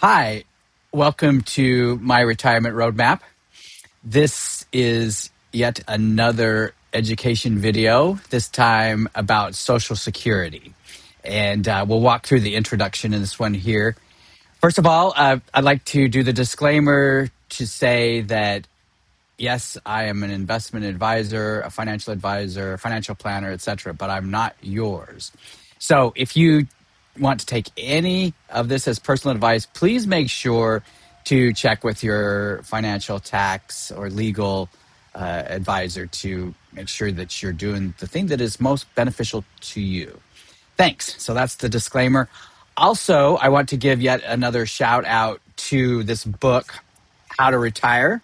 Hi, welcome to my retirement roadmap. This is yet another education video, this time about Social Security. And we'll walk through the introduction in this one here. First of all, I'd like to do the disclaimer to say that yes, I am an investment advisor, a financial planner, etc., but I'm not yours. So if you want to take any of this as personal advice, please make sure to check with your financial, tax, or legal advisor to make sure that you're doing the thing that is most beneficial to you. Thanks. So that's the disclaimer. Also, I want to give yet another shout out to this book, How to Retire.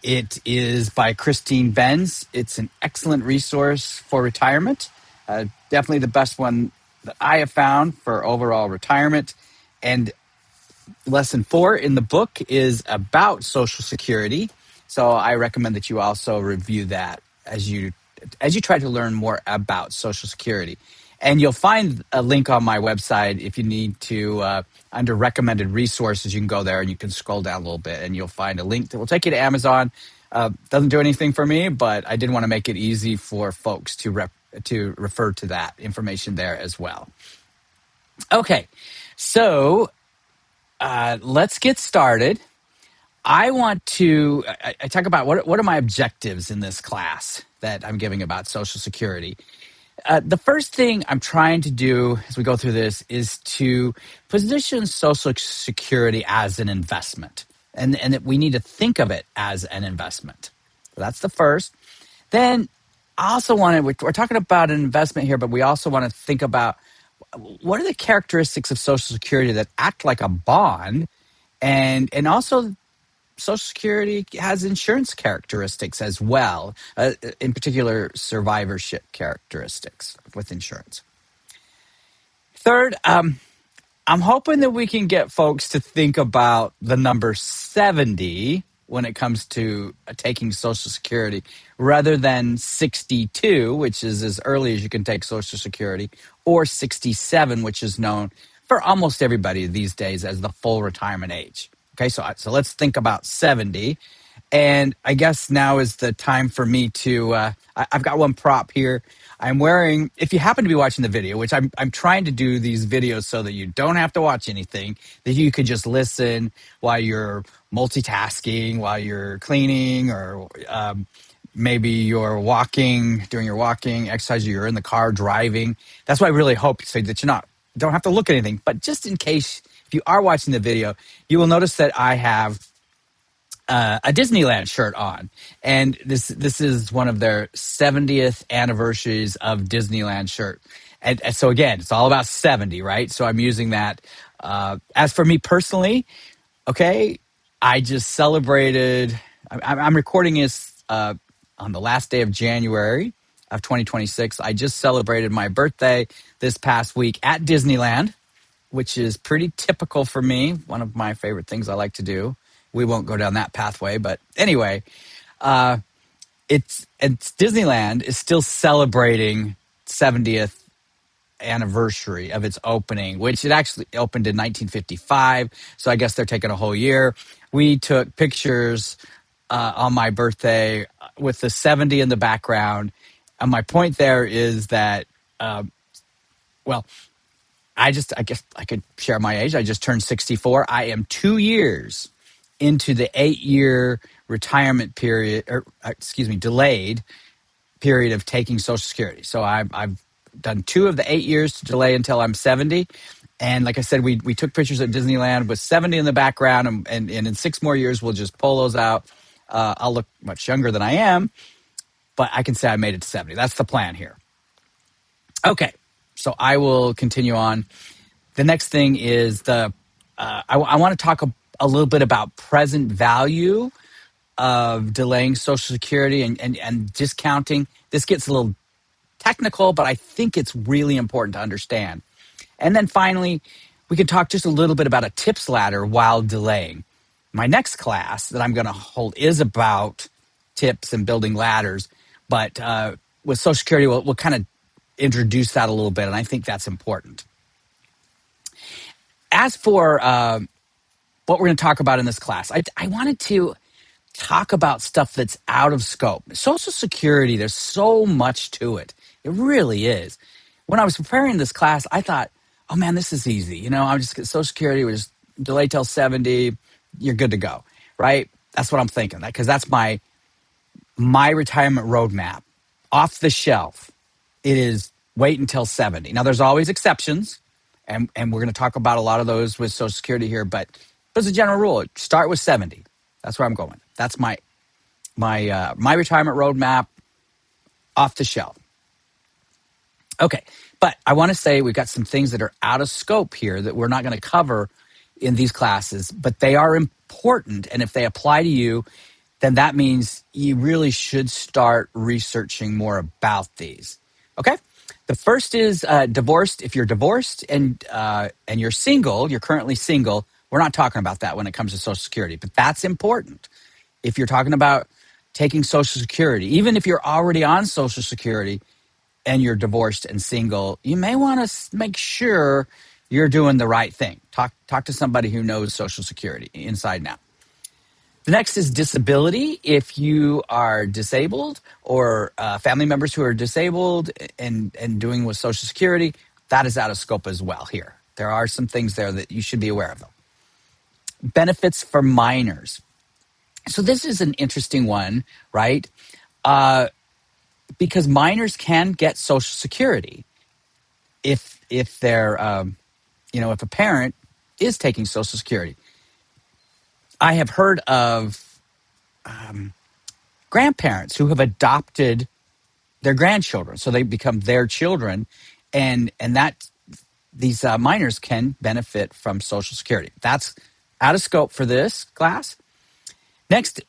It is by Christine Benz. It's an excellent resource for retirement. Definitely the best one that I have found for overall retirement. And lesson 4 in the book is about Social Security. So I recommend that you also review that as you try to learn more about Social Security. And you'll find a link on my website if you need to, under recommended resources, you can go there and you can scroll down a little bit and you'll find a link that will take you to Amazon. Doesn't do anything for me, but I did want to make it easy for folks to refer to that information there as well. Okay, so let's get started. I talk about what are my objectives in this class that I'm giving about Social Security. The first thing I'm trying to do as we go through this is to position Social Security as an investment, and that we need to think of it as an investment. So that's the first. Then I also we're talking about an investment here, but we also want to think about what are the characteristics of Social Security that act like a bond, and also Social Security has insurance characteristics as well, in particular survivorship characteristics with insurance. Third, I'm hoping that we can get folks to think about the number 70 when it comes to taking Social Security rather than 62, which is as early as you can take Social Security, or 67, which is known for almost everybody these days as the full retirement age. Okay, so let's think about 70. And I guess now is the time for me to, I've got one prop here. I'm wearing, if you happen to be watching the video, which I'm trying to do these videos so that you don't have to watch anything, that you could just listen while you're multitasking, while you're cleaning, or maybe you're doing your walking, exercise, or you're in the car driving. That's why I really hope so that don't have to look at anything. But just in case, if you are watching the video, you will notice that I have a Disneyland shirt on, and this is one of their 70th anniversaries of Disneyland shirt. And so again, it's all about 70, right? So I'm using that. As for me personally, okay, I just celebrated. I'm recording this on the last day of January of 2026. I just celebrated my birthday this past week at Disneyland, which is pretty typical for me. One of my favorite things I like to do. We won't go down that pathway, but anyway, it's Disneyland is still celebrating 70th anniversary of its opening, which it actually opened in 1955. So I guess they're taking a whole year. We took pictures on my birthday with the 70 in the background. And my point there is that, well, I guess I could share my age. I just turned 64. I am 2 years into the 8-year retirement period, delayed period of taking Social Security. So I've done 2 of the 8 years to delay until I'm 70. And like I said, we took pictures at Disneyland with 70 in the background, and in 6 more years, we'll just pull those out. I'll look much younger than I am, but I can say I made it to 70. That's the plan here. Okay, so I will continue on. The next thing is I want to talk a little bit about present value of delaying Social Security and discounting. This gets a little technical, but I think it's really important to understand. And then finally, we can talk just a little bit about a tips ladder while delaying. My next class that I'm going to hold is about tips and building ladders, but with Social Security, we'll kind of introduce that a little bit, and I think that's important. As for what we're going to talk about in this class. I wanted to talk about stuff that's out of scope. Social Security, there's so much to it. It really is. When I was preparing this class, I thought, oh man, this is easy. You know, I'm just Social Security, we just delay till 70, you're good to go, right? That's what I'm thinking, because that's my retirement roadmap. Off the shelf, it is wait until 70. Now, there's always exceptions, and we're going to talk about a lot of those with Social Security here, but as a general rule, start with 70. That's where I'm going. That's my retirement roadmap, off the shelf. Okay, but I want to say we've got some things that are out of scope here that we're not going to cover in these classes, but they are important, and if they apply to you, then that means you really should start researching more about these. Okay? The first is divorced. If you're divorced and you're single, you're currently single, we're not talking about that when it comes to Social Security, but that's important. If you're talking about taking Social Security, even if you're already on Social Security and you're divorced and single, you may want to make sure you're doing the right thing. Talk to somebody who knows Social Security inside and out. The next is disability. If you are disabled or family members who are disabled and doing with Social Security, that is out of scope as well here. There are some things there that you should be aware of, though. Benefits for minors. So this is an interesting one, right? Because minors can get Social Security if they're, if a parent is taking Social Security. I have heard of grandparents who have adopted their grandchildren, so they become their children, and that these minors can benefit from Social Security. That's out of scope for this class. Next,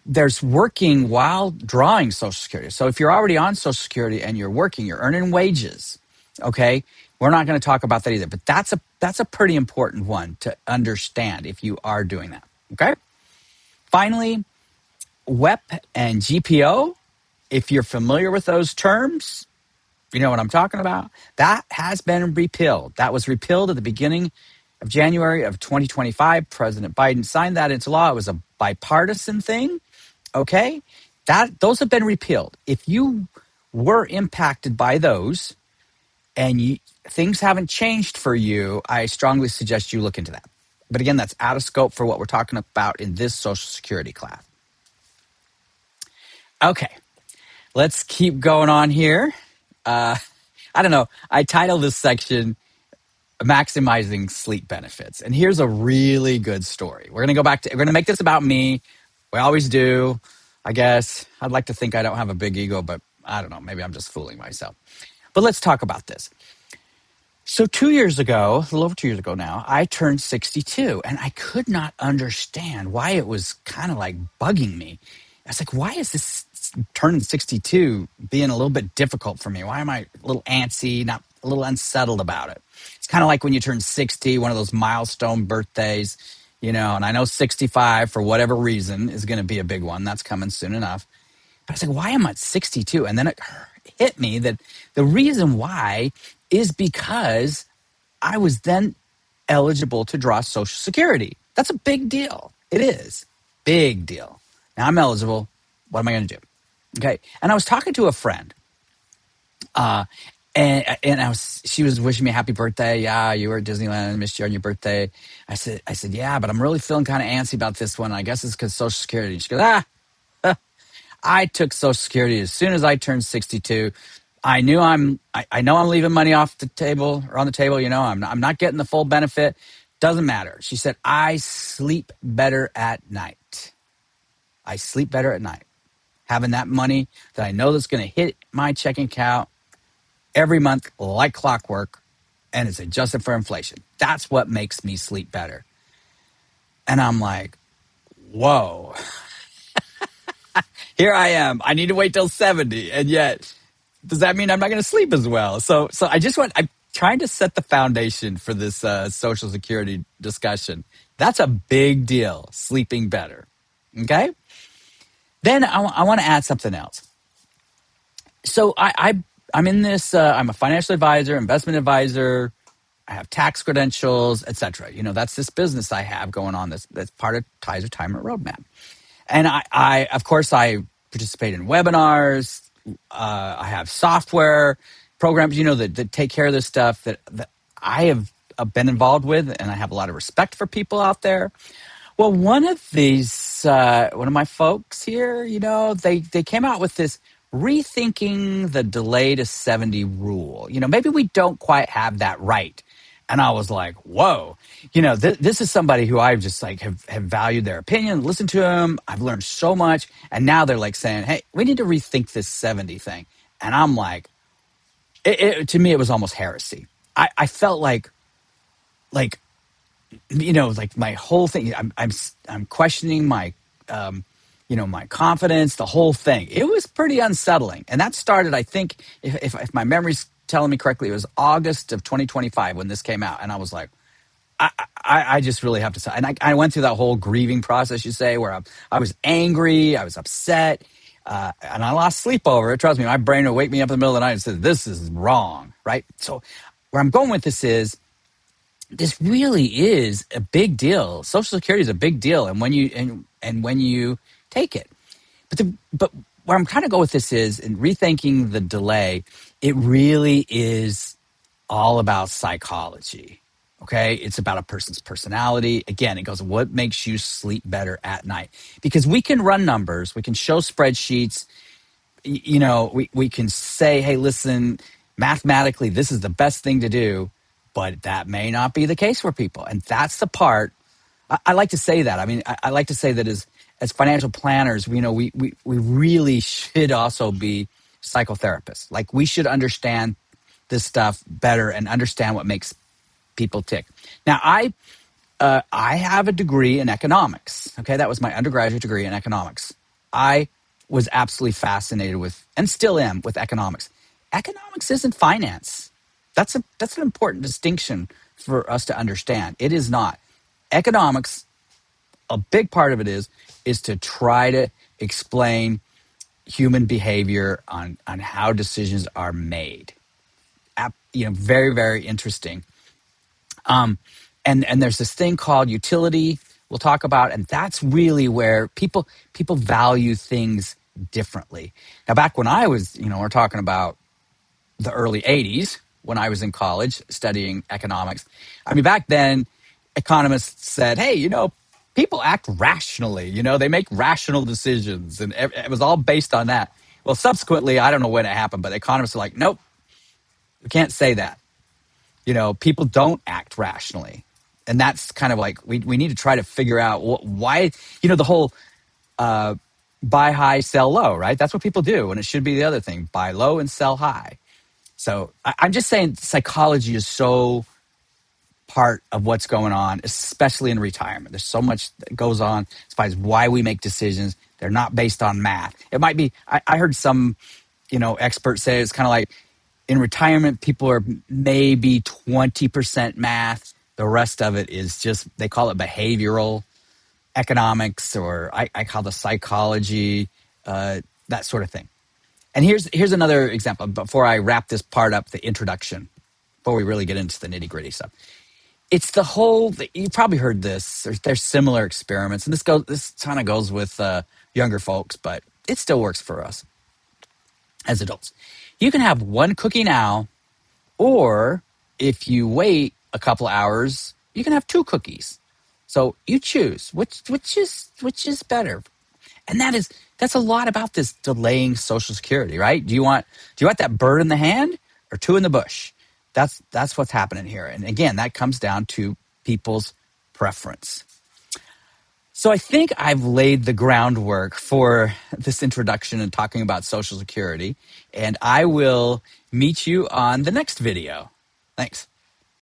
there's working while drawing Social Security. So if you're already on Social Security and you're working, you're earning wages, okay? We're not going to talk about that either, but that's a pretty important one to understand if you are doing that, okay? Finally, WEP and GPO, if you're familiar with those terms, you know what I'm talking about. That has been repealed. That was repealed at the beginning of January of 2025. President Biden signed that into law. It was a bipartisan thing, okay? Those have been repealed. If you were impacted by those and things haven't changed for you, I strongly suggest you look into that. But again, that's out of scope for what we're talking about in this Social Security class. Okay, let's keep going on here. I don't know. I titled this section Maximizing Sleep Benefits. And here's a really good story. We're going to make this about me. We always do, I guess. I'd like to think I don't have a big ego, but I don't know. Maybe I'm just fooling myself. But let's talk about this. So 2 years ago, a little over 2 years ago now, I turned 62, and I could not understand why it was kind of like bugging me. I was like, why is this turning 62 being a little bit difficult for me? Why am I a little antsy, not a little unsettled about it? It's kind of like when you turn 60, one of those milestone birthdays, and I know 65 for whatever reason is going to be a big one. That's coming soon enough. But I was like, why am I at 62? And then it hit me that the reason why is because I was then eligible to draw Social Security. That's a big deal. It is. Big deal. Now I'm eligible. What am I going to do? Okay. And I was talking to a friend, and she was wishing me a happy birthday. Yeah, you were at Disneyland. I missed you on your birthday. I said, yeah, but I'm really feeling kind of antsy about this one. I guess it's because Social Security. And she goes, I took Social Security as soon as I turned 62. I know I'm leaving money off the table or on the table. I'm not getting the full benefit. Doesn't matter. She said, I sleep better at night. I sleep better at night. Having that money that I know that's going to hit my checking account every month like clockwork, and it's adjusted for inflation. That's what makes me sleep better. And I'm like, whoa. Here I am. I need to wait till 70. And yet, does that mean I'm not going to sleep as well? So I'm trying to set the foundation for this Social Security discussion. That's a big deal, sleeping better. Okay? Then I want to add something else. So I'm in this, I'm a financial advisor, investment advisor. I have tax credentials, etc. That's this business I have going on. That's part of Ty's retirement roadmap. And I of course, I participate in webinars. I have software programs, that take care of this stuff that I have been involved with, and I have a lot of respect for people out there. Well, one of my folks here, they came out with this rethinking the delay to 70 rule. Maybe we don't quite have that right. And I was like, whoa, this is somebody who I've just like have valued their opinion, listened to them. I've learned so much. And now they're like saying, hey, we need to rethink this 70 thing. And I'm like, to me, it was almost heresy. I felt like, like my whole thing, I'm questioning my, my confidence, the whole thing. It was pretty unsettling. And that started, I think, if my memory's telling me correctly, it was August of 2025 when this came out. And I was like, I just really have to say, and I went through that whole grieving process, you say, where I was angry, I was upset, and I lost sleep over it. Trust me, my brain would wake me up in the middle of the night and say, this is wrong, right? So where I'm going with this is, this really is a big deal. Social Security is a big deal, and when you take it, but where I'm trying to go with this is, in rethinking the delay, it really is all about psychology. Okay, it's about a person's personality. Again, it goes, what makes you sleep better at night? Because we can run numbers, we can show spreadsheets. We can say, hey, listen, mathematically, this is the best thing to do, but that may not be the case for people. And that's the part I like to say that. I mean, I like to say that as financial planners, we really should also be psychotherapists. Like, we should understand this stuff better and understand what makes people tick. Now, I have a degree in economics. Okay, that was my undergraduate degree in economics. I was absolutely fascinated with, and still am, with economics. Economics isn't finance. That's an important distinction for us to understand. It is not. Economics, a big part of it is to try to explain human behavior on how decisions are made. Very, very interesting. And there's this thing called utility we'll talk about, and that's really where people value things differently. Now, back when I was, we're talking about the early 80s, when I was in college studying economics. I mean, back then, economists said, hey, people act rationally. They make rational decisions, and it was all based on that. Well, subsequently, I don't know when it happened, but economists are like, nope, we can't say that. People don't act rationally. And that's kind of like, we need to try to figure out why, the whole buy high, sell low, right? That's what people do. And it should be the other thing, buy low and sell high. So I'm just saying psychology is so part of what's going on, especially in retirement. There's so much that goes on as far as why we make decisions. They're not based on math. It might be, I heard some, experts say it's kind of like, in retirement, people are maybe 20% math. The rest of it is just, they call it behavioral economics, or I call the psychology, that sort of thing. And here's another example before I wrap this part up, the introduction, before we really get into the nitty gritty stuff. It's the whole, you probably heard this, there's similar experiments, and this kind of goes with younger folks, but it still works for us as adults. You can have one cookie now, or if you wait a couple hours, you can have two cookies. So you choose which is better. And that's a lot about this delaying Social Security, right? Do you want that bird in the hand or two in the bush? That's what's happening here. And again, that comes down to people's preference. So I think I've laid the groundwork for this introduction and talking about Social Security, and I will meet you on the next video. Thanks.